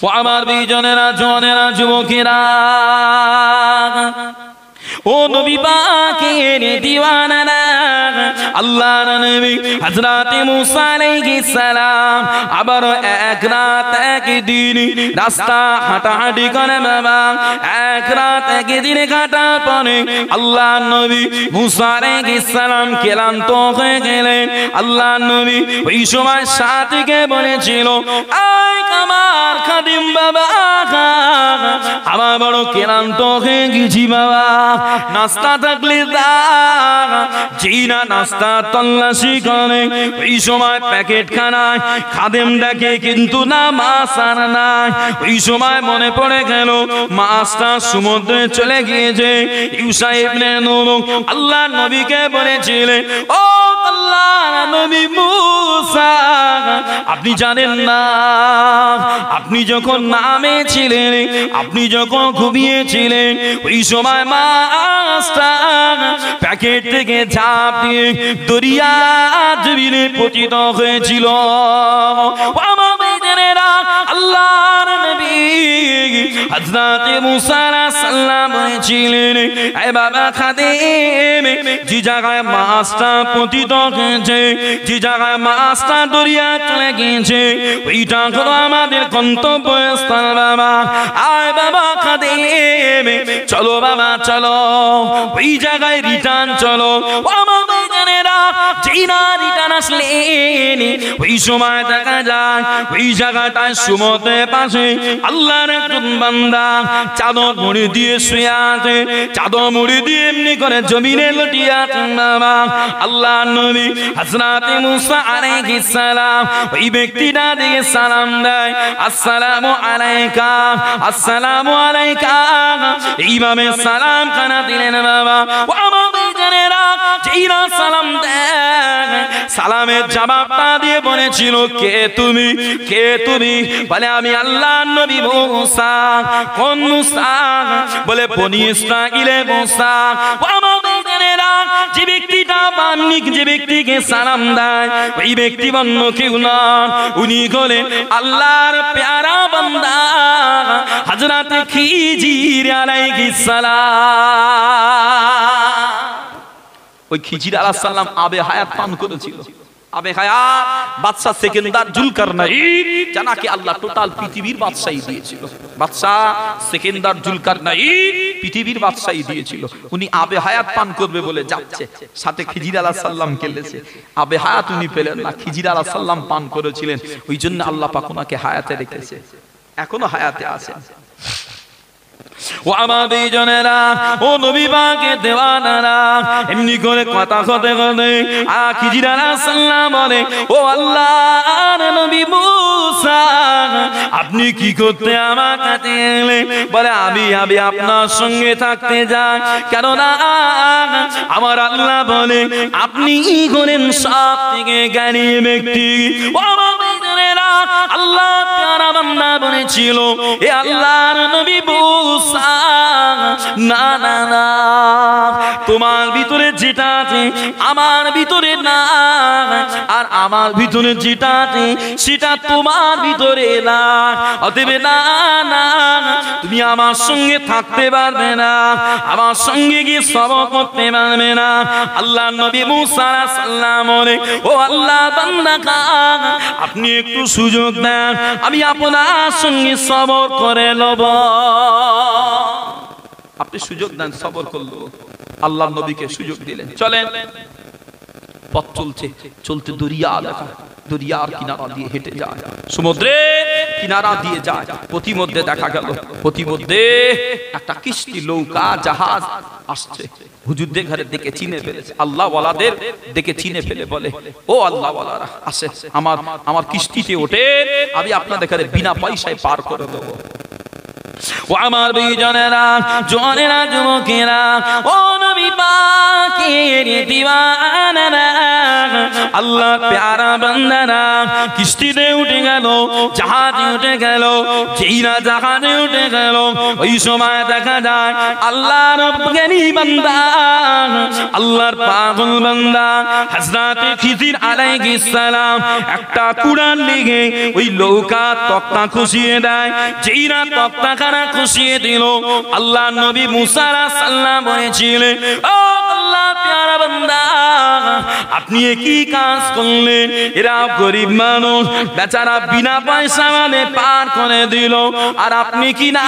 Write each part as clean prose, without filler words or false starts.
ও আমার বিজনেরা জনেরা যুবকেরা ও নবী পাকের দিওয়ানারা আল্লাহর নবী হযরত মুসা আলাইহিস সালাম আবার এক রাত এক দিন রাস্তা হাঁটাহাঁটি করে বাবা এক রাত এক দিন কাটার পরে আল্লাহর নবী মুসা আলাইহিস সালাম ক্লান্ত হয়ে গেলেন আল্লাহর নবী ওই সময় সাথীকে বলেছিল আয় আমার খাদিম বাবা আমার বড় ক্লান্ত হয়ে গেছি বাবা নাস্তা থাকলে জিনা নাস্তা তল্লাশি করে ওই সময় প্যাকেট খানায় খাদেম ডাকে কিন্তু না মাছ আর নাই ওই সময় মনে পড়ে গেল মাছটা সমুদ্রে চলে গিয়েছে ইউসা ইবনে নূন আল্লাহ নবীকে বলেছিলেন ও আল্লাহ নবী মুসা আপনি জানেন না আপনি যখন নামে ছিলেন আপনি যখন ঘুমিয়েছিলেন ওই সময় মাছটা প্যাকেট থেকে ঝাঁপ দিয়ে দরিয়া জমিনে পতিত হয়েছিল আমার বেজনেরা আল্লাহর নবী হযরত মুসা আলাইহিস সালাম বলেছিলেন এ বাবা খাদেম যে জায়গায় মাছটা পতিত হয়েছে যে জায়গায় মাছটা দরিয়া চলে গিয়েছে ওইটা হলো আমাদের গন্তব্যস্থল বাবা আয় বাবা খাদেম চলো বাবা চলো ওই জায়গায় রিটার্ন চলো আমার বেজনেরা জিনা রিটার্ন আসলেন ওই সময় দেখা যায় ওই জায়গাটায় সমুদ্রের পাশে আল্লাহর একজন বান্দা চাদর মুড়ি দিয়ে শুয়ে আছে চাদর মুড়ি দিয়ে এমনি করে জমিনে লটিয়ে আছেন বাবা আল্লাহর নবী হযরত মুসা আলাইহিস সালাম ওই ব্যক্তিটা দিয়ে সালাম দেয় আসসালামু আলাইকা আসসালামু আলাইকা এইভাবে সালাম খানা দিলেন বাবা ও আমার বেজনেরা যেইরা সালাম দেয় সালামের জবাবটা দিয়ে বলেছিল কে তুমি বলে আমি আল্লাহর নবী মুসা কোন মুসা বলে বনি ইসরাঈলের মুসা ও আমার বেজনেরা যে ব্যক্তিটা বান্নিক যে ব্যক্তিকে সালাম দেয় ওই ব্যক্তি অন্য কেউ না উনি হলেন আল্লাহর প্যারা বান্দা হযরত খিজির আলাইহিস সালাম ওই খিজির আলাইহিস সালাম আবে হায়াত পান করেছিল আবে হায়াত বাদশা সেকেন্দার জুলকারনাইন জানাকে আল্লাহ টোটাল পৃথিবীর বাদশাহী দিয়েছিল বাদশা সেকেন্দার জুলকারনাইন পৃথিবীর বাদশাহী দিয়েছিল উনি আবে হায়াত পান করবে বলে যাচ্ছে সাথে খিজির আলাইহিস সালাম খেলেছে আবে হায়াত উনি পেলেন না খিজির আলাইহিস সালাম পান করেছিলেন ওইজন্য আল্লাহ পাক ওনাকে হায়াতে রেখেছে এখনো হায়াতে আছেন ও আমার বেজনেরা ও নবী পাকের দেওয়ানারা এমনি করে কথা হতে হতে খিজির আলাইহিস সালাম বলে ও আল্লাহর নবী মুসা আপনি কি করতে আমার কাছে এলেন বলে আমি আপনার সঙ্গে থাকতে যাই কেন না আমার আল্লাহ বলে আপনি হলেন সবথেকে জ্ঞানী ব্যক্তি ও আমার বেজনেরা আল্লাহ প্যারা বান্দা বলেছিল এ আল্লাহর নবী মুসা না না না তোমার ভিতরে যেটা আছে আমার ভিতরে না আর আমার ভিতরে যেটা আছে সেটা তোমার ভিতরে না অতএব না না তুমি আমার সঙ্গে থাকতে পারবে না আমার সঙ্গে গিয়ে সবর করতে পারবে না আল্লাহর নবী মুসা আলাইহিস সালাম বলে ও আল্লাহ বান্দা আপনি একটু সুযোগ দেন আমি আপনার সঙ্গে সবর করে লব আপনি সুযোগ দেন সবর করলো আল্লাহর নবীকে সুযোগ দিলেন চলেন পথ চলতে দরিয়ার কিনারা দিয়ে হেঁটে যায় সমুদ্রের কিনারা দিয়ে যায় প্রতিমধ্যে দেখা গেল প্রতিমধ্যে একটা কিস্তি নৌকা জাহাজ আসছে হুজুরদের ঘরের দিকে চিনে ফেলেছে আল্লাহ ওয়ালাদের দিকে চিনে ফেলে বলে ও আল্লাহ ওয়ালারা আসে আমার কিস্তিতে ওঠে আমি আপনাদের ঘরে বিনা পয়সায় পার করে দেবো ও আমার বেজনেরা জনেরা যুবকেরা ও নবী পাকের দিওয়ানারা, আল্লাহ প্যারা বান্দারা কিস্তিতে উঠে গেল, জাহাজে উঠে গেল, যেইরা জাহাজে উঠে গেল ওই সময় দেখা যায় আল্লাহর জ্ঞানী বান্দা, আল্লাহর পাগল বান্দা হযরত খিজির আলাইহিস সালাম একটা কুরআন লিখে ওই নৌকা তক্তা খুশিয়ে দেয়। যেইরা তক্তাখানা খুশিয়ে দিল, আল্লাহ নবী মুসা আলাইহিস সালাম বলেছিলেন, ও আল্লাহ প্যারা বান্দা, আপনি কি কাজ করলেন? এরা গরিব মানুষ, বেচারা বিনা পয়সা মানে পার করে দিল, আর আপনি কি না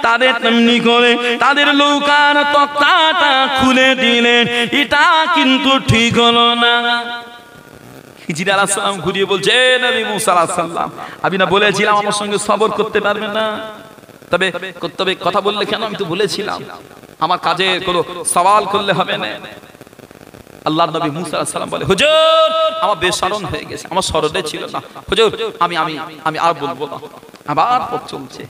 তাদের তেমনি করে তাদের নৌকার তক্তাটা খুলে দিলেন, এটা কিন্তু ঠিক হলো না। খিজির আলাইহিস সালাম ঘুরিয়ে বলছে, নবী মুসা আলাইহিস সালাম, আমি না বলেছিলাম আমার সঙ্গে সবর করতে পারবেন না? তবে কথা বললে কেন? আমি তো বলেছিলাম আমার কাজে কোনো সওয়াল করলে হবে না। আল্লাহর নবী মুসা আলাইহিস সালাম বলে, হুজুর আমার বেশরম হয়ে গেছে, আমার স্মরণে ছিল না হুজুর, আমি আমি আমি আর বলবো না। আবার পথ চলছে,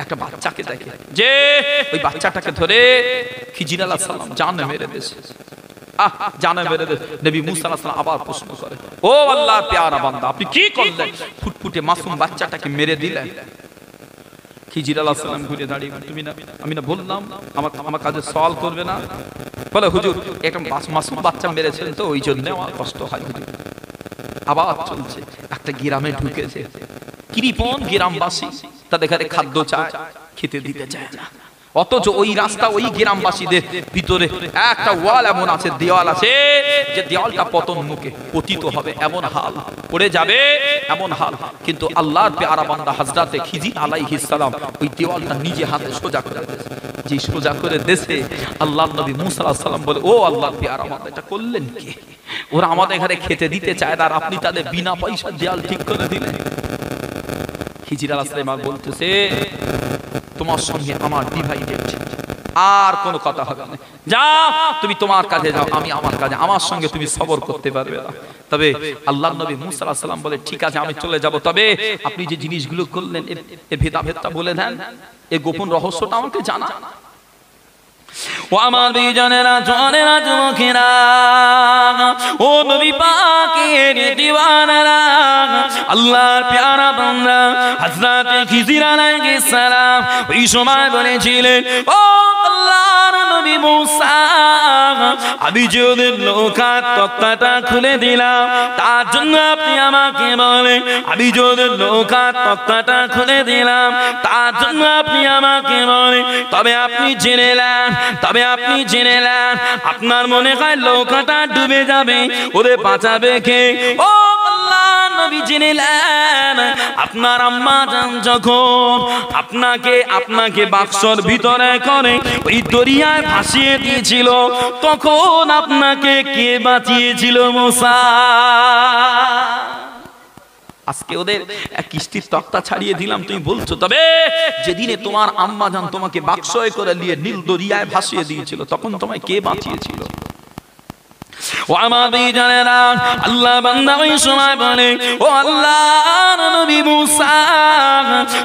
একটা বাচ্চাকে দেখে, যে ওই বাচ্চাটাকে ধরে খিজির আলাইহিস সালাম জানে মেরে দিয়েছে, জানে মেরে দিয়েছে। নবী মুসা আলাইহিস সালাম আবার প্রশ্ন করে, ও আল্লাহর প্যারা বান্দা, আপনি কি করলেন? ফুটফুটে মাসুম বাচ্চাটাকে মেরে দিলেন। খিজির আলাইহিস সালাম ঘুরে দাঁড়িয়ে, তুমি না, আমি না বললাম আমার কাজে সওয়াল করবে না? বলে, হুজুর একটা মাসুম বাচ্চা মেরেছিলেন তো ওই জন্য আমার কষ্ট হয় হুজুর। আবার চলছে, একটা গ্রামে ঢুকেছে, কৃপণ গ্রামবাসী, তাদের ঘরে খাদ্য চায়, খেতে দিতে চায় না, অথচ ওই রাস্তা ওই গ্রামবাসীদের ভিতরে একটা ওয়াল এমন আছে, দেওয়াল আছে, যে দেওয়ালটা পতন মুখে পতিত হবে এমন হাল, পড়ে যাবে এমন হাল। কিন্তু আল্লাহর প্যারা বান্দা হযরত খিজির আলাইহিস সালাম ওই দেওয়ালটা নিজে হাতে সোজা করে দিয়েছে। যে সোজা করে দেশে আল্লাহর নবী মুসা আলাইহিস সালাম বলে, ও আল্লাহর প্যারা বান্দা, এটা করলেন কি? ওরা আমাদের ঘরে খেতে দিতে চায় না, আর আপনি তাদের বিনা পয়সা দেওয়াল ঠিক করে দিলেন। খিজির আলাইহিস সালাম বলতেছে, তোমার সঙ্গে আমার ডিভাইডেড, আর কোনো কথা হবে না, যাও তুমি তোমার কাজে যাও, আমি আমার কাজে, আমার সঙ্গে তুমি সবর করতে পারবে না। তবে আল্লাহর নবী মুসা আলাইহিস সালাম বলে, ঠিক আছে আমি চলে যাব, তবে আপনি যে জিনিসগুলো করলেন এ ভেদাভেদটা বলে দেন, এই গোপন রহস্যটা আমাকে জানা। ও আমার বিজনেরা, জনেরা, যুবকেরা, ও নবী পাকের দিওয়ানারা, আল্লাহর প্যারা বান্দা হযরত খিজির আলাইহিস সালাম ওই সময় বলেছিলেন, ও আল্লাহর নবী মুসা, আমি যে ওদের নৌকার তক্তাটা খুলে দিলাম, তার জন্য আপনি আমাকে বলেন, আমি যে ওদের নৌকার তক্তাটা খুলে দিলাম, তার জন্য আপনি আমাকে বলেন, তবে আপনি জেনে নেন, আপনার মনে হয় নৌকাটা ডুবে যাবে, ওদের বাঁচাবে কে? ও আল্লাহর নবী জেনে নেন, আপনার আম্মা জান যখন আপনাকে বাক্সর ভিতরে করে ওই দরিয়ায় ভাসিয়ে দিয়েছিল, তখন আপনাকে কে বাঁচিয়েছিল? মুসা। আজকে ওদের কিস্তির তক্তা ছাড়িয়ে দিলাম তুমি বলছো, তবে যেদিনে তোমার আম্মা জান তোমাকে বাক্সয় করে নিয়ে নীল দরিয়ায় ভাসিয়ে দিয়েছিল, তখন তোমায় কে বাঁচিয়েছিল? ও আমার বিজনেরা, আল্লাহ বান্দা ওই সময় বলে, ও আল্লাহর নবী মুসা,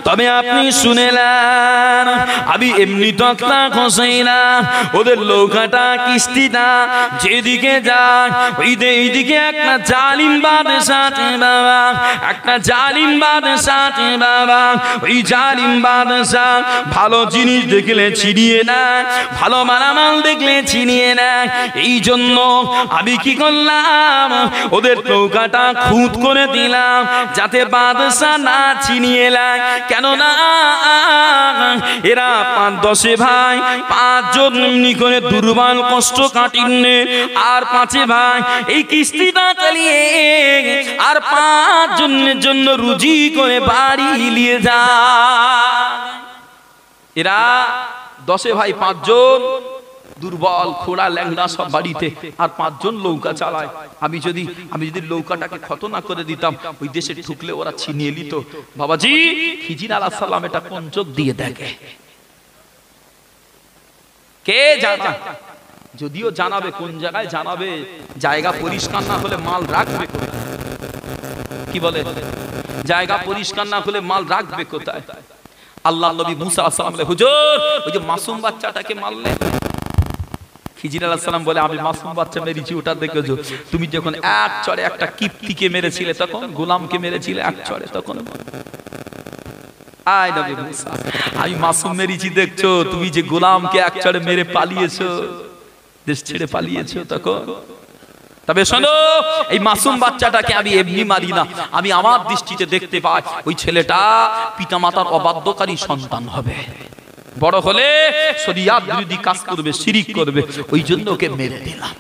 তবে আপনি শুনেলেন, আমি এমনি তক্তা খসাই না, ওদের নৌকাটা কিস্তিটা যেদিকে যায় ওইদিকে একটা জালিম বাদশা বাবা, একটা জালিম বাদশা বাবা, ওই জালিম বাদশা ভালো জিনিস দেখলে ছিনিয়ে নেয়, ভালো মালামাল দেখলে ছিনিয়ে নেয়। এই জন্য আমি কি করলাম, ওদের নৌকাটা খুঁত করে দিলাম, যাতে বাদশা না ছিনিয়ে নেয়। কেননা এরা 5-10 ভাই, 5 জন এমনি করে দুর্বল কষ্ট কাটিয়ে, আর 5 ভাই এই কিস্তিটা চালিয়ে আর 5 জনের জন্য রুজি করে বাড়ি নিয়ে যায়। এরা 10 ভাই 5 জন দুর্বল, খোড়া, ল্যাংড়া সব বাড়িতে, আর 5 জন নৌকা চালায়। আমি যদি নৌকাটাকে ক্ষত না করে দিতাম, ওই দেশে ঢুকলে ওরা ছিনিয়ে নিত। বাবাজি, খিজির আলাইহিস সালাম এটা কোন চোখ দিয়ে দেখে? কে জানে? যদিও জানাবে, কোন জায়গায় জানাবে? জায়গা পরিষ্কার না হলে মাল রাখবে কোথায়? কি বলে? জায়গা পরিষ্কার না হলে মাল রাখবে কোথায়? আল্লাহর নবী মুসা আলাইহিস সালাম বলে, হুজুর ওই যে মাসুম বাচ্চাটাকে মারলেন, খিজির আলাইহিস সালাম বলে আমি মাসুম বাচ্চা মেরেছি ওটা দেখেছো? তুমি যখন এক চড়ে একটা কিপ্তিকে মেরেছিলে তখন, গোলামকে মেরেছিলে এক চড়ে তখন। আয় নবী মুসা, আমি মাসুম মেরেছি দেখছো? তুমি যে গোলামকে এক চড়ে মেরে পালিয়েছো, দেশ ছেড়ে পালিয়েছো তখন। তবে শোনো, এই মাসুম বাচ্চাটাকে আমি এমনি মারি না, আমি আমার দৃষ্টিতে দেখতে পাই ওই ছেলেটা পিতামাতার অবাধ্যকারী সন্তান হবে, বড় হলে শরিয়াত বিরোধী কাজ করবে, শিরিক করবে, ওই জন্য ওকে মেরে দিলাম,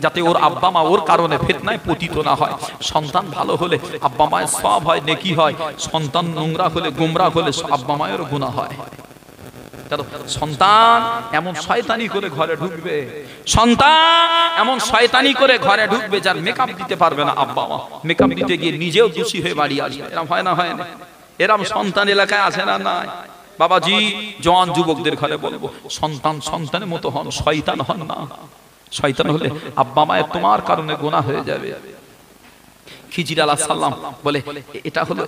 যাতে ওর আব্বা মা ওর কারণে ফিতনায় পতিত না হয়। সন্তান ভালো হলে আব্বা মায়ের সওয়াব হয়, নেকি হয়। সন্তান নোংরা হলে, গোমরা হলে আব্বা মায়ের গুনাহ হয়। সন্তান এমন শয়তানি করে ঘরে ঢুকবে, সন্তান এমন শয়তানি করে ঘরে ঢুকবে যার মেকআপ দিতে পারবে না আব্বা মা, মেকআপ দিতে গিয়ে নিজেও দোষী হয়ে বাড়ি আসবে। এরকম হয় না? হয় না? এরকম সন্তান এলাকায় আছে না? নাই। বাবাজি, জওয়ান যুবকদের ঘরে বলবো, সন্তান সন্তানের মতো হন, শয়তান হন না। শয়তান হলে আব্বা মায়ের তোমার কারণে গুনাহ হয়ে যাবে। খিজির আলাইহিস সালাম বলে এটা হলো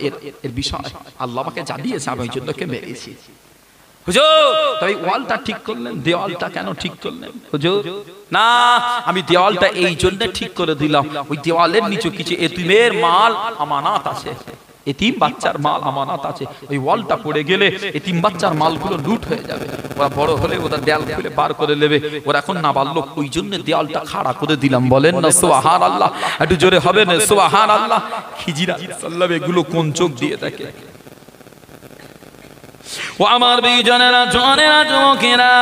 এর বিষয়, আল্লাহ আমাকে জানিয়েছে, আমি ওই জন্য কে মেরেছি। হুজুর, তবে ওয়ালটা ঠিক করলেন, দেওয়ালটা কেন ঠিক করলেন? হুজুর, না, আমি দেওয়ালটা এই জন্য ঠিক করে দিলাম, ওই দেওয়ালের নিচে কিছু এতিমের মাল আমানত আছে, এতিম বাচ্চার মাল আমানত আছে, ওই ওয়ালটা পড়ে গেলে এতিম বাচ্চার মালগুলো লুট হয়ে যাবে, ওরা বড় হলে ওরা দেয়াল খুলে বার করে নেবে, ওরা এখন নাবালক, ওই জন্য দেওয়ালটা খাড়া করে দিলাম। বলেন না সুবহানাল্লাহ? একটু জোরে হবে না সুবহানাল্লাহ? খিজির আলাইহিস সালাম এগুলো কোন চোখ দিয়ে দেখে? ও আমার বিজনেরা, জনেরা, যুবকেরা,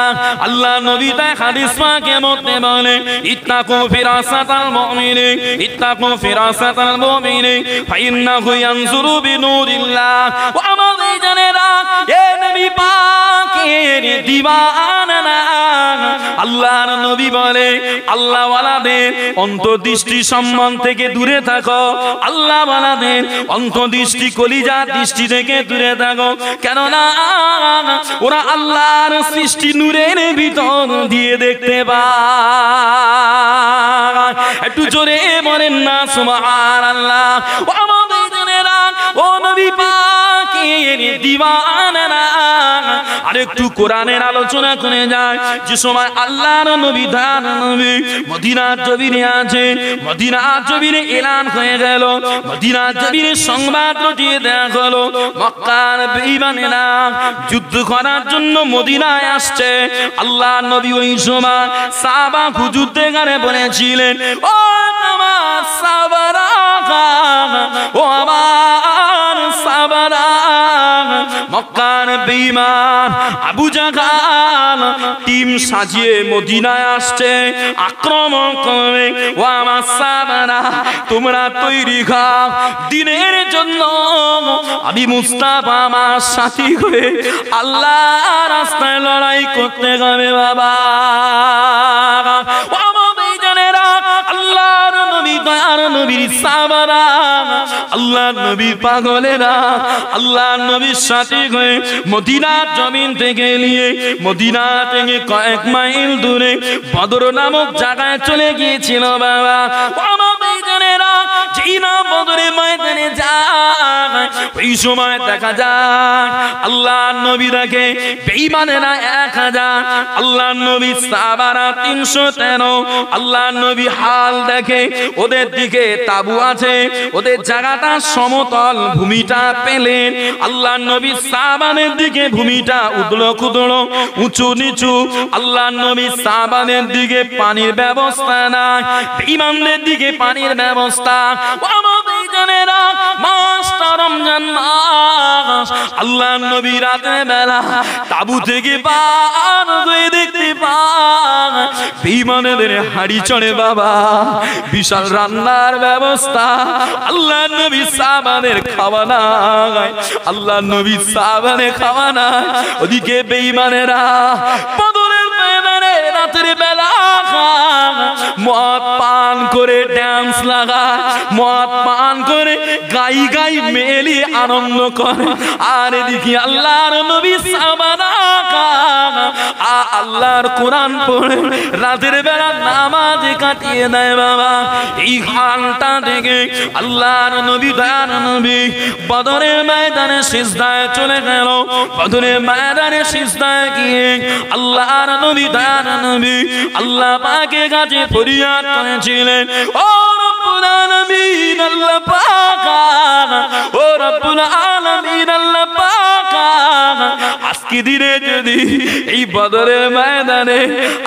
আল্লাহ নবী তাই হাদিস পাকে মধ্যে বলে ইত্তাকু ফিরাসাতাল মুমিনি, ইত্তাকু ফিরাসাতাল মুমিনি ফাইন্নাহু ইয়ানজুরু বিনুরিল্লাহ। ও আমার বিজনেরা, এ নবী পাকের দিওয়ানা, আল্লাহর নবী বলে আল্লাহ ওয়ালাদের অন্তর্দৃষ্টি সম্মান থেকে দূরে থাকো, আল্লাহ ওয়ালাদের অন্তর্দৃষ্টি কলিজা দৃষ্টি থেকে দূরে থাকো, কেননা ওরা আল্লাহর সৃষ্টি নূরের ভিতর দিয়ে দেখতে পায়। একটু জোরে বলেন না সুবহানাল্লাহ? ও আমাদের জানেরা, ও নবী পাকের দিওয়ানারা, আরেকটু কোরআনের আলোচনা করে যায়। যে সময় আল্লাহর নবী দান নবী মদিনার জমিনে আছে, মদিনার জমিনে এলান হয়ে গেল, মদিনার জমিনে সংবাদ রটিয়ে দেয়া হলো মক্কার বেঈমানেরা যুদ্ধ করার জন্য মদিনায় আসছে। আল্লাহর নবী ওই সময় সাহাবা যুদ্ধে গানে বলেছিলেন, ও আমার সাহাবারা, ও আমার সাহাবারা, মক্কার বেঈমান আবু জাহল টিম সাজিয়ে মদিনায় আসছে, আক্রমণ করবে। ও আমার সাহাবারা, তোমরা তৈরি হও, দিনের জন্য আমি মুস্তাফা আমার সাথী হয়ে আল্লাহর রাস্তায় লড়াই করতে হবে বাবা। ও আমার বেঈমানেরা, আল্লাহর নবী, দয়ার নবীর সাহাবারা, আল্লাহর নবী পাগলেরা, আল্লাহর নবীর সাথে হয়ে মদিনার জমিন থেকে নিয়ে মদিনা থেকে কয়েক মাইল দূরে বদর নামক জায়গায় চলে গিয়েছিল বাবা। আমার বেঈমানেরা যেই না বদরের ময়দানে যায়, ওই সময় দেখা যায় আল্লাহর নবী দেখে বেঈমানেরা 1000, আল্লাহর নবী সাহাবারা 313। আল্লাহর নবী হাল দেখে, ওদের দিকে তাবু আছে, ওদের জায়গাটা সমতল, ভূমিটা পেলেন। আল্লাহর নবী সাহাবাদের দিকে ভূমিটা উদলো খুদলো, উঁচু নিচু। আল্লাহর নবী সাহাবাদের দিকে পানির ব্যবস্থা নাই, বেঈমানদের দিকে পানির ব্যবস্থা। আমার বেঈমানেরা, মাসটা রমজান মাস, আল্লাহর নবী রাতের বেলা তাবু থেকে পার হয়ে দেখতে পায় বেঈমানদের হাড়ি চড়ে বাবা, বিশাল রান্নার ব্যবস্থা। আল্লাহর নবী সাহাবাদের খাওয়া নাই, আল্লাহর নবী সাহাবাদের খাওয়া নাই। ওদিকে বেঈমানেরা বদরের ময়দানে রাতের বেলা মদ পান করে ড্যান্স লাগায়, মদ পান করে গাই গাই মেলি আনন্দ করে। আর এদিকে আল্লাহর নবী সাহাবারা আল্লাহর কোরআন পড়ে রাতের বেলা নামাজে কাটিয়ে দেয় বাবা। এই হালটা দেখে আল্লাহর নবী, দয়ার নবী বদরের ময়দানে সিজদায় চলে গেল। বদরের ময়দানে সিজদায় গিয়ে আল্লাহর নবী, দয়ার নবী নবী আল্লাহ পাকের কাছে ফরিয়াদ করেছিলেন, ও রব্বুল আলামিন আল্লাহ পাক, ও রব্বুল আলামিন আল্লাহ পাক, আজকে দিনে যদি এই বদরের ময়দানে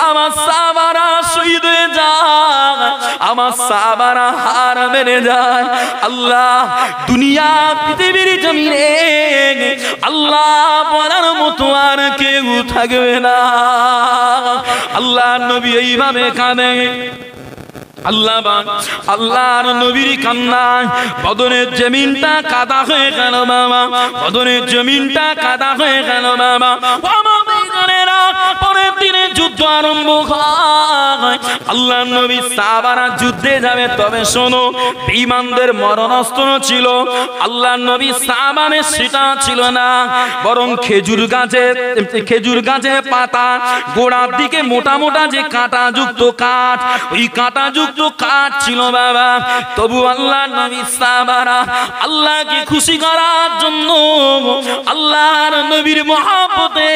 আমার সাহাবারা শহীদ হয়ে যায়, আমার সাহাবারা হার মেনে যায়, আল্লাহ দুনিয়া পৃথিবীর জমিনে আল্লাহ বলার মতো আর কেউ থাকবে না। আল্লাহ নবী এইভাবে কাঁদে, আল্লাহর নবীর কান্নায় বদরের জমিনটা কাদা হয়ে গেল বাবা, বদরের জমিনটা কাদা হয়ে গেল বাবা। পরের দিনে যুদ্ধ আরম্ভ হয়, আল্লাহর নবী সাহাবারা যুদ্ধে যাবে, তবে শোনো বেঈমানদের মরণাস্ত্র ছিল, আল্লাহর নবী সাহাবানের সেটা ছিল না, বরং খেজুর গাছের পাতা গোড়ার দিকে মোটা মোটা যে কাঁটা যুক্ত কাঠ, ওই কাঁটা যুক্ত কাঠ ছিল বাবা। তবু আল্লাহর নবী সাহাবারা আল্লাহকে খুশি করার জন্য আল্লাহর নবীর মহব্বতে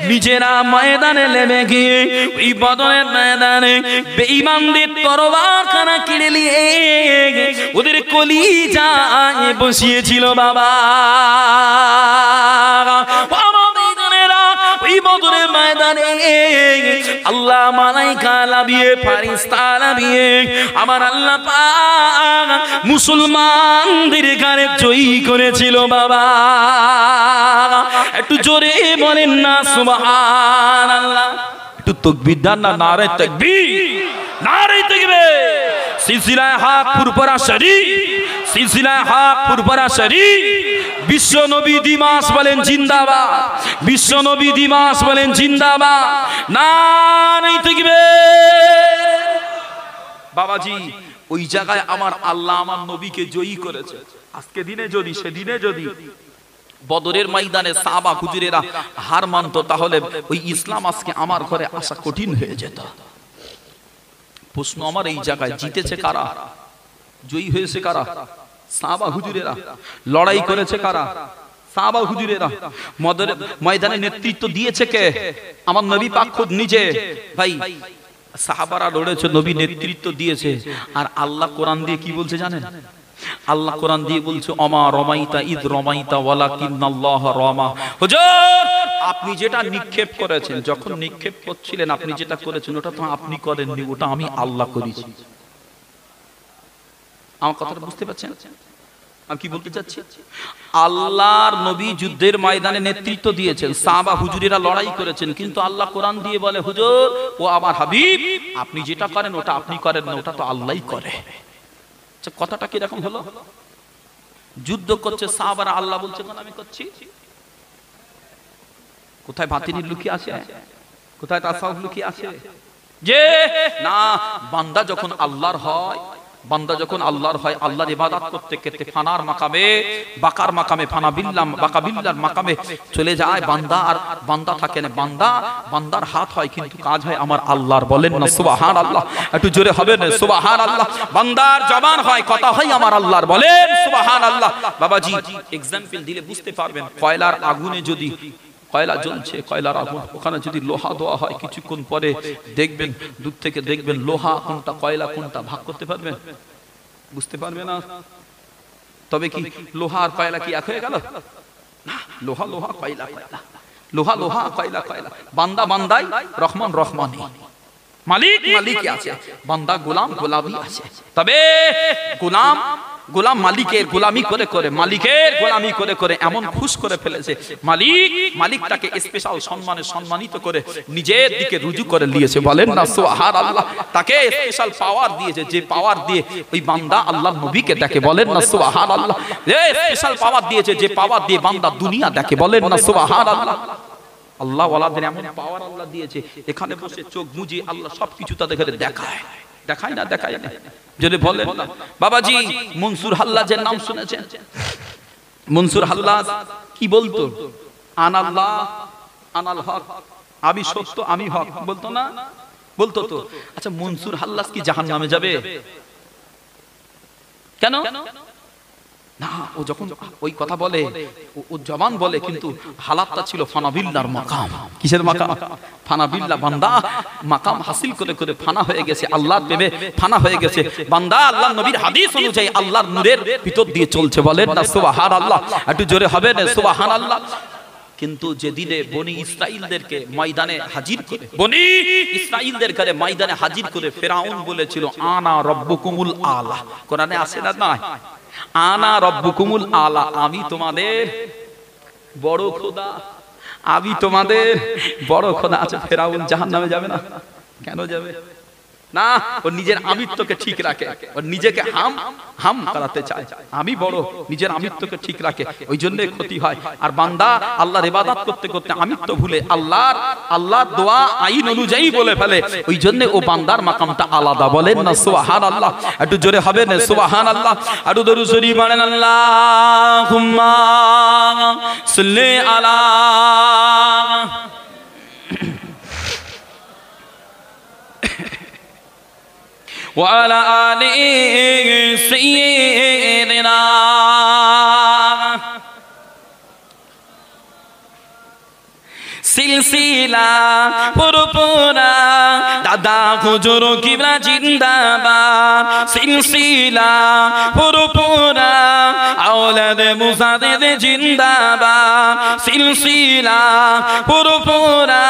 নিজেরা ময়দানে নেমে গিয়ে ওই বদরের ময়দানে বেঈমানদের তরবারখানা কেড়ে নিয়ে ওদের কলিজায় বসিয়েছিল বাবা। বদরের ময়দানে আল্লাহ মালাইকা লাবিয়ে ফারিস্তা লাবিয়ে আমার আল্লাহ পাক মুসলমানদের গানে জয়ী করেছিল বাবা। একটু জোরে বলেন না সুবহানাল্লাহ, একটু তাকবীর দেন না, নারে তাকবীর, নারে তাকবীর। সিলসিলায়ে হক ফুরফুরা শরীফ, সিলসিলায়ে হক ফুরফুরা শরীফ। বিশ্ব নবী দিমাস বলেন জিন্দাবাদ, বিশ্ব নবী দিমাস বলেন জিন্দাবাদ, নারে তাকবীর। বাবাজি ওই জায়গায় আমার আল্লাহ আমার নবীকে জয়ী করেছে। আজকে দিনে যদি সেদিনে যদি বদরের ময়দানে সাহাবা হুজুরেরা হার মানত, তাহলে ওই ইসলাম আজকে আমার ঘরে আসা কঠিন হয়ে যেত। প্রশ্ন আমার এই জায়গায়, জিতেছে কারা, জয়ী হয়েছে কারা? সাহাবা হুজুরেরা। লড়াই করেছে কারা? সাহাবা হুজুরেরা। ময়দানে নেতৃত্ব দিয়েছে কে? আমার নবী পাক খুদ নিজে। ভাই সাহাবারা লড়েছে, নবী নেতৃত্ব দিয়েছে। আর আল্লাহ কোরআন দিয়ে কি বলছে জানেন? আল্লাহ কোরআন দিয়ে বলছে অমা রমাইতা ইদ রমাইতা ওয়ালাকিন্নাল্লাহ রামা। হুজুর আপনি যেটা নিক্ষেপ করেছেন, যখন নিক্ষেপ করছিলেন আপনি যেটা করেছেন ওটা তো আপনি করেননি, ওটা আমি আল্লাহ করেছি। আমার কথাটা বুঝতে পারছেন আমি কি বলতে চাচ্ছি? আল্লাহর নবী যুদ্ধের ময়দানে নেতৃত্ব দিয়েছেন, সাহাবা হুজুরেরা লড়াই করেছেন, কিন্তু আল্লাহ কোরআন দিয়ে বলে হুজুর ও আমার হাবিব আপনি যেটা করেন ওটা আপনি করেন না, ওটা তো আল্লাহই করে। কথাটা কি রকম হলো? যুদ্ধ করছে সাহাবারা, আল্লাহ বলছে আমি করছি। কোথায় বাতিনি লুকিয়ে আছে? কোথায় তাসাউফ লুকিয়ে আছে? যে না, বান্দা যখন আল্লাহর হয়, বান্দা যখন আল্লাহর হয়, আল্লাহর ইবাদত করতে করতে ফানার মাকামে বাকার মাকামে ফানা বিল্লাম বাকা বিল্লার মাকামে চলে যায় বান্দা। আর বান্দা থাকে না, বান্দার হাত হয় কিন্তু কাজ হয় আমার আল্লাহর। বলেন না সুবহানাল্লাহ, একটু জোরে হবে না সুবহানাল্লাহ। বান্দার জবান হয়, কথা হয় আমার আল্লাহর। বলেন সুবহানাল্লাহ। বাবাজি एग्जांपल দিলে বুঝতে পারবেন। কয়লার আগুনে যদি কয়লা জ্বলছে, কয়লার আগুন, ওখানে যদি লোহা দেওয়া হয় কিছুক্ষণ পরে দেখবেন, দূর থেকে দেখবেন লোহা কোনটা কয়লা কোনটা ভাগ করতে পারবেন? বুঝতে পারবে না। তবে কি লোহা আর কয়লা কি এক হয়ে গেল? না, লোহা লোহা কয়লা কয়লা, লোহা লোহা কয়লা কয়লা। বান্দা বান্দাই, রহমান রহমানই, মালিক মালিকই আছে, বান্দা গোলাম গোলামই আছে। তবে গোলাম গোলাম মালিকের গোলামি করে করে, মালিকের গোলামি করে করে এমন খুশ করে ফেলেছে, মালিকটাকে স্পেশাল সম্মানে সম্মানিত করে নিজের দিকে রুজু করে নিয়েছে। বলেন না সুবহানাল্লাহ। তাকে স্পেশাল পাওয়ার দিয়েছে, যে পাওয়ার দিয়ে ওই বান্দা আল্লাহর নবীকে দেখে। বলেন না সুবহানাল্লাহ। স্পেশাল পাওয়ার দিয়েছে, যে পাওয়ার দিয়ে বান্দা দুনিয়া দেখে। বলেন না সুবহানাল্লাহ। আল্লাহ ওয়ালাদের এমন পাওয়ার আল্লাহ দিয়েছে, এখানে বসে চোখ মুজি আল্লাহ সবকিছু তাদের ঘরে দেখায়। দেখায় না? দেখায় না? যদি বলেন না। বাবাজি মনসুর হাল্লাজের নাম শুনেছেন? মনসুর হাল্লাজ কি বলতো? আনাল্লাহ আনাল হক, আমি সত্য আমি হক বলতো না? বলতো তো। আচ্ছা মনসুর হাল্লাজ কি জাহান্নামে যাবে? কেন? না, ও যখন ওই কথা বলে, ও জবান বলে, কিন্তু হালাতটা ছিল ফানাবিল্লার মাকাম। কিসের মাকাম? ফানাবিল্লাহ। বান্দা মাকাম হাসিল করে করে ফানা হয়ে গেছে, আল্লাহর প্রেমে ফানা হয়ে গেছে। বান্দা আল্লাহর নবীর হাদিস অনুযায়ী আল্লাহর নূরের ভিতর দিয়ে চলছে। বলেন না সুবহানাল্লাহ? একটু জোরে হবে না সুবহানাল্লাহ? কিন্তু যেদিনে বনি ইসরাইলদেরকে ময়দানে হাজির করে, বনি ইসরাইলদের কাছে ময়দানে হাজির করে ফেরাউন বলেছিল আনা রব্বুকুমুল আলা। কোরআনে আছে না? নাই? আনা রব্বুকুমুল আলা, আমি তোমাদের বড় খোদা, আমি তোমাদের বড় খোদা। আছে ফেরাউন জাহান্নামে যাবে না? কেন যাবে না? ও নিজের আমিত্বকে ঠিক রাখে, ও নিজেকে হাম হাম করাতে চায়। আমি বড়, নিজের আমিত্বকে ঠিক রাখে, ওই জন্য ক্ষতি হয়। আর বান্দা আল্লাহর ইবাদত করতে করতে আমিত্ব ভুলে আল্লাহর দোয়া আইন অনুযায়ী বলে ফেলে, ওই জন্য ও বান্দার মাকামটা আলাদা। বলেন না সুবহানাল্লাহ? একটু জোরে হবে না সুবহানাল্লাহ? একটু দরুদ শরীফ পড়েন। আল্লাহুম্মা সাল্লি আলা وعلى آل سيدنا সিলসিলা পুরপুরা দাদা হুজুর কিবলা জিন্দাবাদ। সিলসিলা পুরপুরা আওলাদ মুসাদ্দেদ জিন্দাবাদ। সিলসিলা পুরপুরা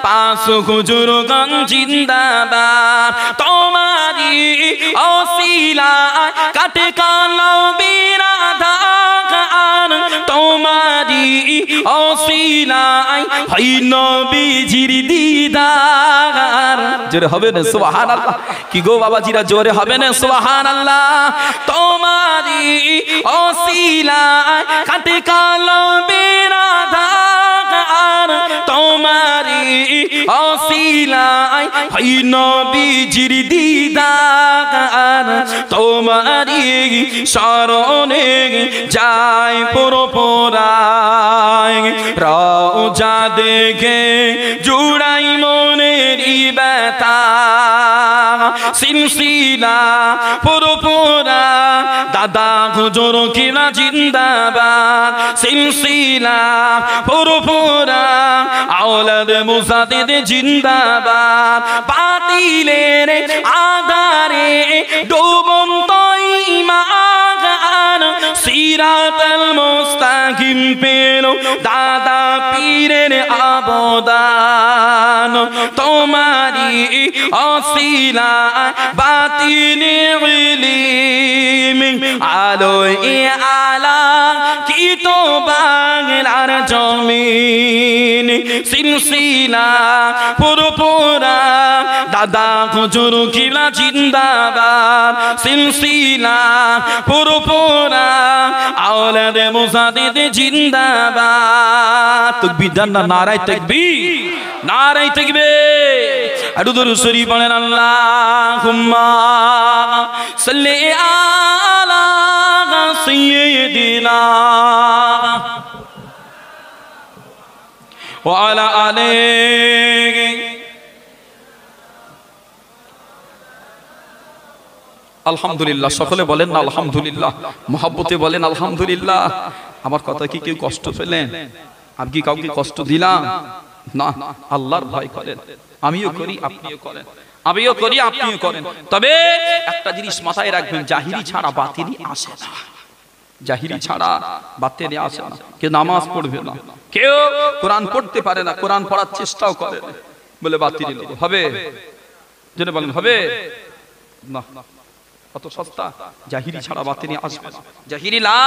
পাঁচ হুজুরগণ জিন্দাবাদ। তোমারি ওসিলা কাটে কালো বিরাধান, তোমারি ওসিলায় হয় নবীজির দিদার। জোরে হবে না সুবহানাল্লাহ? কি গো বাবাজিরা, জোরে হবে না সুবহানাল্লাহ? তোমারি ওসিলায় কাটে কালো বিরাধান, তোমারি ওসিলায় হয় নবীজির দিদার। তোমারি শরণে যায় পুরপুরায়, রওজা দেখে জুড়াই মনের ব্যথা। সিলসিলা পুরপুরা দাদা হুজুর কিবলা জিন্দাবাদ। সিলসিলা পুরপুরা আওলাদ মুসাদ্দেদ জিন্দাবাদ। বাতিলের আধারে ডুবন্ত ঈমান, সিরাতাল মুস্তাকিম পেল দাদা পীরের আবদান। তোমারি ওসিলা বাতিনের ইলম আলোয় আলা কি তো বাংলার জমিন। সিলসিলা পুরপুরা দাদা হুজুর কিবলা জিন্দাবাদ। সিলসিলা পুরপুরা আওলাদ মুসাদ্দেদ জিন্দাবাদ। তাকবীর দেন না? নারায়ে তাকবীর, নারায়ে তাকবীর। একটু দরুদ শরীফ পড়েন। আল্লাহুম্মা সাল্লি আলা সাইয়্যিদিনা ওয়া আলা আলিহি। আলহামদুলিল্লাহ। সকলে বলেন না আলহামদুলিল্লাহ? মহব্বতে বলেন আলহামদুলিল্লাহ। আমার কথা কি কেউ কষ্ট পেলেন? আমি কি কাউকে কষ্ট দিলাম? না, আল্লাহর ভয় করেন। আমিও করি, আপনিও করেন, আমিও করি, আপনিও করেন। তবে একটা জিনিস মাথায় রাখবেন, জাহিরি ছাড়া বাতিনি আসে না। জাহিরি ছাড়া বাতিনি আসে না। কেউ নামাজ পড়বে না, কেউ কোরআন পড়তে পারে না, কোরআন পড়ার চেষ্টাও করে না, বলে বাতিনি হবে। জেনে বলেন হবে না? কত সস্তা। জাহিরি ছাড়া বাতিনি আসবে না। জাহিরি লা,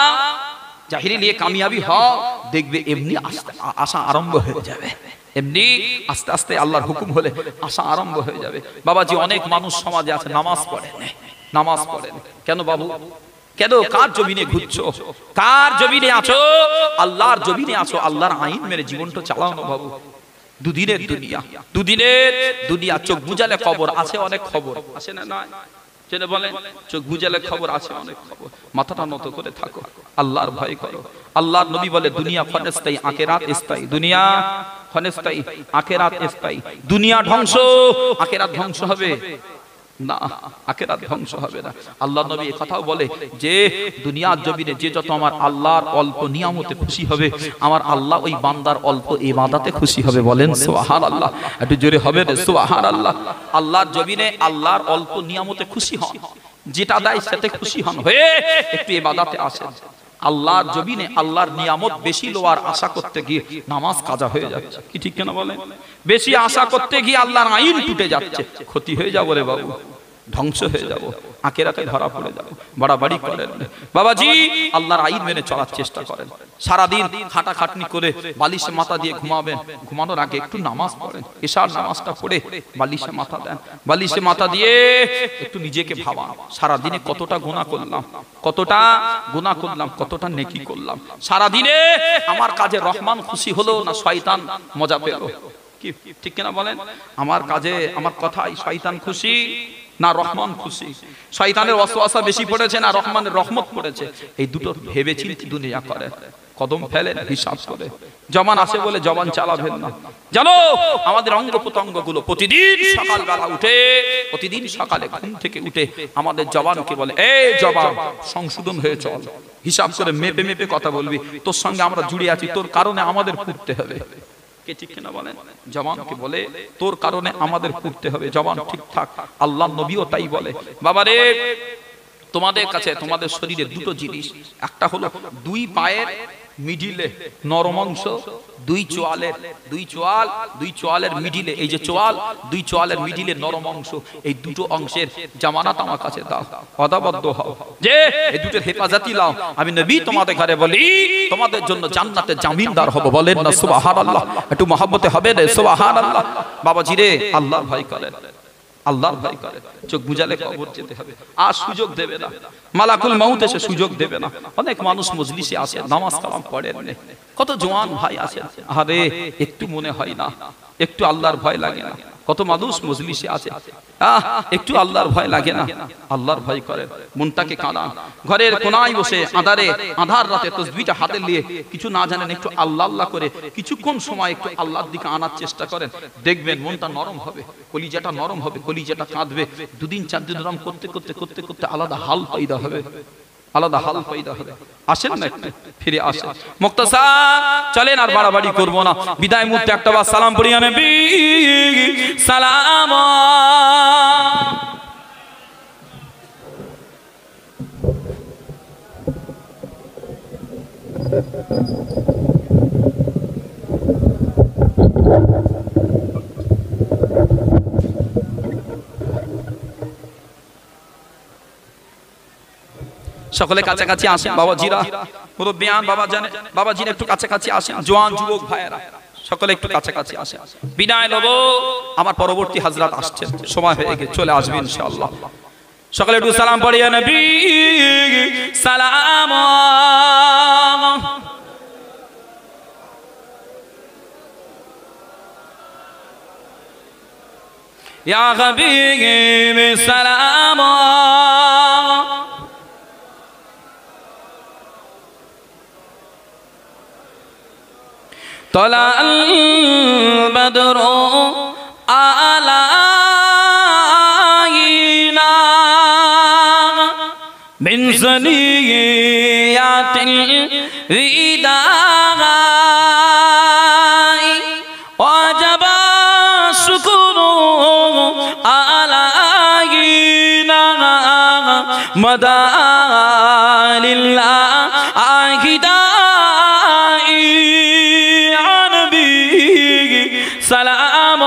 জাহিরি নিয়ে কামিয়াবি হও, দেখবে এমনি আশা আরম্ভ হয়ে যাবে। এমনি আস্তে আস্তে আল্লাহর হুকুম হলে আশা আরম্ভ হয়ে যাবে। বাবাজি, অনেক মানুষ সমাজে আছে নামাজ পড়ে না, নামাজ পড়ে না। কেন বাবু? কেন? কার জমিনে ঘুরছো? কার জমিনে আছো? আল্লাহর জমিনে আছো। আল্লাহর আইন মেনে জীবনটা চালাও না বাবু। দুদিনের দুনিয়া, দুদিনের দুনিয়া। চোখ বুঝালে খবর আছে, অনেক খবর আসে না? নয় জেনে বলেন, চোখ বুঝালে খবর আছে, অনেক খবর। মাথাটা নত করে থাকো, আল্লাহর ভয় করো। আল্লাহর নবী বলে দুনিয়া ক্ষণস্থায়ী, আখিরাত স্থায়ী। দুনিয়া ক্ষণস্থায়ী, আখিরাত স্থায়ী। দুনিয়া ধ্বংস, আখিরাত ধ্বংস হবে। না, আখিরাত ধ্বংস হবে না। আল্লাহ নবী এই কথাও বলে যে দুনিয়ার জমিনে যে যত আমার আল্লাহর অল্প নিয়ামতে খুশি হবে, আমার আল্লাহ ওই বান্দার অল্প ইবাদতে খুশি হবে। বলেন সুবহানাল্লাহ, একটু জোরে হবে রে সুবহানাল্লাহ। আল্লাহর জমিনে আল্লাহর অল্প নিয়ামতে খুশি হন, যেটা দেয় সেতে খুশি হন, হয়ে একটু ইবাদতে আসেন। আল্লাহর জমিনে আল্লাহর নিয়ামত বেশি লওয়ার আশা করতে গিয়ে নামাজ কাজা হয়ে যাচ্ছে, কি ঠিক কেন বলেন? বেশি আশা করতে গিয়ে আল্লাহর আইন টুটে যাচ্ছে, ক্ষতি হয়ে যাবো রে বাবু, ধ্বংস হয়ে যাব, আখিরাতে ধরা পড়ে যাব। বাড়াবাড়ি করেন বাবাজি, আল্লাহর আইন মেনে চলার চেষ্টা করেন। সারাদিন খাটাখাটনি করে বালিশে মাথা দিয়ে ঘুমাবেন, ঘুমানোর আগে একটু নামাজ পড়েন, এশার নামাজটা পড়ে বালিশে মাথা দেন, বালিশে মাথা দিয়ে একটু নিজেকে ভাবান সারাদিনে কতটা গুনাহ করলাম, কতটা গুনাহ করলাম, কতটা নেকি করলাম। সারাদিনে আমার কাজে রহমান খুশি হলো না শয়তান মজা পেল, কি ঠিক কিনা বলেন? আমার কাজে, আমার কথাই শয়তান খুশি না রহমান খুশি? শয়তানের ওয়াসওয়াসা বেশি পড়েছে না রহমানের রহমত পড়েছে? এই দুটো ভেবে চিন্তে দুনিয়া করে, কদম ফেলেন হিসাব করে। জবান আসে বলে জবান চালাবেন না। জানো আমাদের অঙ্গ প্রত্যঙ্গ গুলো প্রতিদিন সকালবেলা উঠে, প্রতিদিন সকালে ঘুম থেকে উঠে আমাদের জবানকে বলে, এই জবান সংশোধন হয়ে চল, হিসাব করে মেপে মেপে কথা বলবি, তোর সঙ্গে আমরা জুড়ে আছি, তোর কারণে আমাদের ফুটতে হবে, কে ঠিক কিনা বলেন? জবানকে বলে তোর কারণে আমাদের ফুটতে হবে, জবান ঠিকঠাক। আল্লাহ নবীও তাই বলে। বাবারে তোমাদের কাছে, তোমাদের শরীরে দুটো জিনিস, একটা হলো দুই পায়ের মিডিলে নরম অংশ, দুই চোয়ালের মিডিলে, এই যে চোয়াল, দুই চোয়ালের মিডিলে নরম অংশ, এই দুটো অংশের জামানাত আমার কাছে দাও, অদাবদ্ধ হও, যে এই দুটোর হেফাজতি লাও। আমি নবী তোমাদের ঘরে বলি তোমাদের জন্য জান্নাতে জামিনদার হব। বলেন না সুবহানাল্লাহ, একটু মহব্বতে হবে রে সুবহানাল্লাহ। বাবাজি রে আল্লাহর ভয় করেন, আল্লাহর ভয় করে, চোখ বুঝালে কবর যেতে হবে, আর সুযোগ দেবে না, মালাকুল মউত এসে সুযোগ দেবে না। অনেক মানুষ মজলিসে আসে, নামাজ কালাম পড়েন না, কত জওয়ান ভাই আছেন, আরে একটু মনে হয় না, একটু আল্লাহর ভয় লাগে না? কত মানুষ মজলিসে আছে, একটু আল্লাহর ভয় লাগে না? আল্লাহর ভয় করেন, মনটাকে কাঁদান, ঘরের কোনায় বসে আধার রাতে তাসবিহটা হাতে নিয়ে কিছু না জানেন, একটু আল্লাহ আল্লাহ করে কিছুক্ষণ সময় একটু আল্লাহর দিকে আনার চেষ্টা করেন, দেখবেন মনটা নরম হবে, কলিজাটা নরম হবে, কলিজাটা কাঁদবে। দুদিন চার দিন নরম করতে করতে করতে করতে আলাদা হাল পয়দা হবে, আলাদা হাল পয়দা হবে। আসেন না একটু ফিরে আসেন, মুক্তাসার চলেন, আর বাড়াবাড়ি করবো না। বিদায় মুহূর্তে একটা বার সালাম পড়িয়া নবী সালাম। সকলে কাছাকাছি আসেন বাবাজিরা, মুরব্বিয়ান বাবা জানে, বাবাজিরা একটু কাছাকাছি আসেন, জওয়ান যুবক ভাইয়েরা সকলে একটু কাছাকাছি আসেন। বিদায় নেব, আমার পরবর্তী হযরত আসছেন, সময় হয়ে গেছে, চলে আসবেন ইনশাআল্লাহ। সকলে একটু সালাম পড়িয়া নবী সালাম। ইয়া হাবিব সালাম। طلع البدر علينا من ثنيات الوداع وجب الشكر علينا مدى لله সালাম।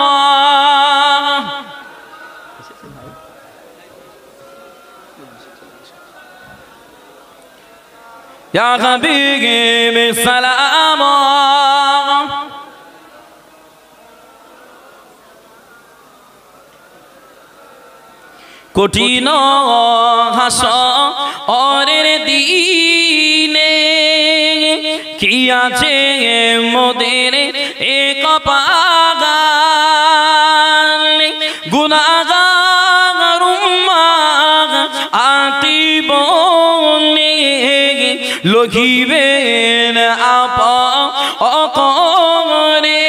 ইয়া হাবিব সালাম। কঠিন হাসরের দিনে কি আছে মোদের এ কপাল, গুনাহগার উম্মাহ আতি বলে লঘিবেন আপা অকরে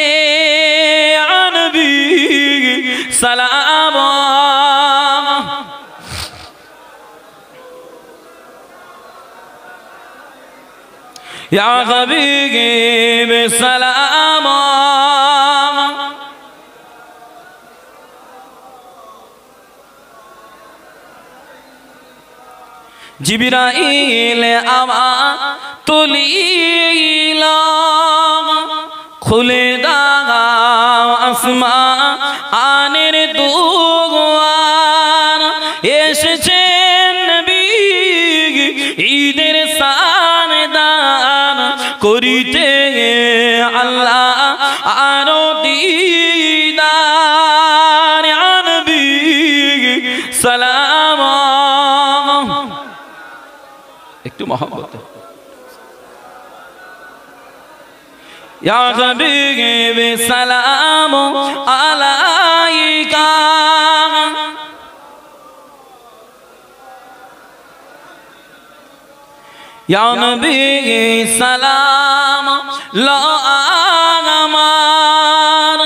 আনবি সালাম। ইয়া হাবিব সালাম জিবরাইল আওয়াজ তুলিল খুলে দাও আসমানের দুয়ার এসেছেন নবী ঈদের সানদান করিতে আল্লাহ আরো দিদার ইয়া নবী সালাম একটু মহব্বত ইয়া হাবিব সালাম আলাইকা ইয়া নবী সালাম লা আমার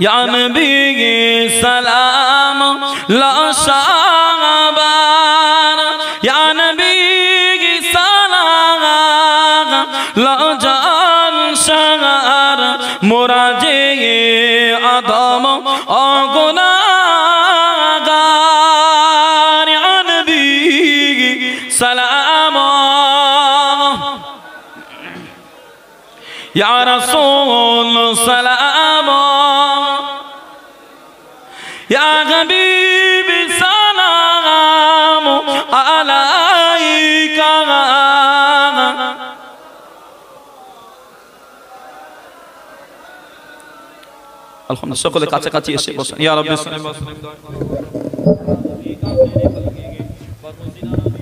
ইয়া নবী সালাম লা শাবান ইয়া নবী সালাম লা জান শাগার মোরা যে আদম অগুনাহগার ইয়া নবী সালাম ইয়া রাসূল সালাম ইয়া হাবিব সালাম আলাইকা আলহামদুলিল্লাহ সকলে কাছাকাছি এসে বসেন ইয়া রাব্বি সাল্লাল্লাহু আলাইহি ওয়া সাল্লাম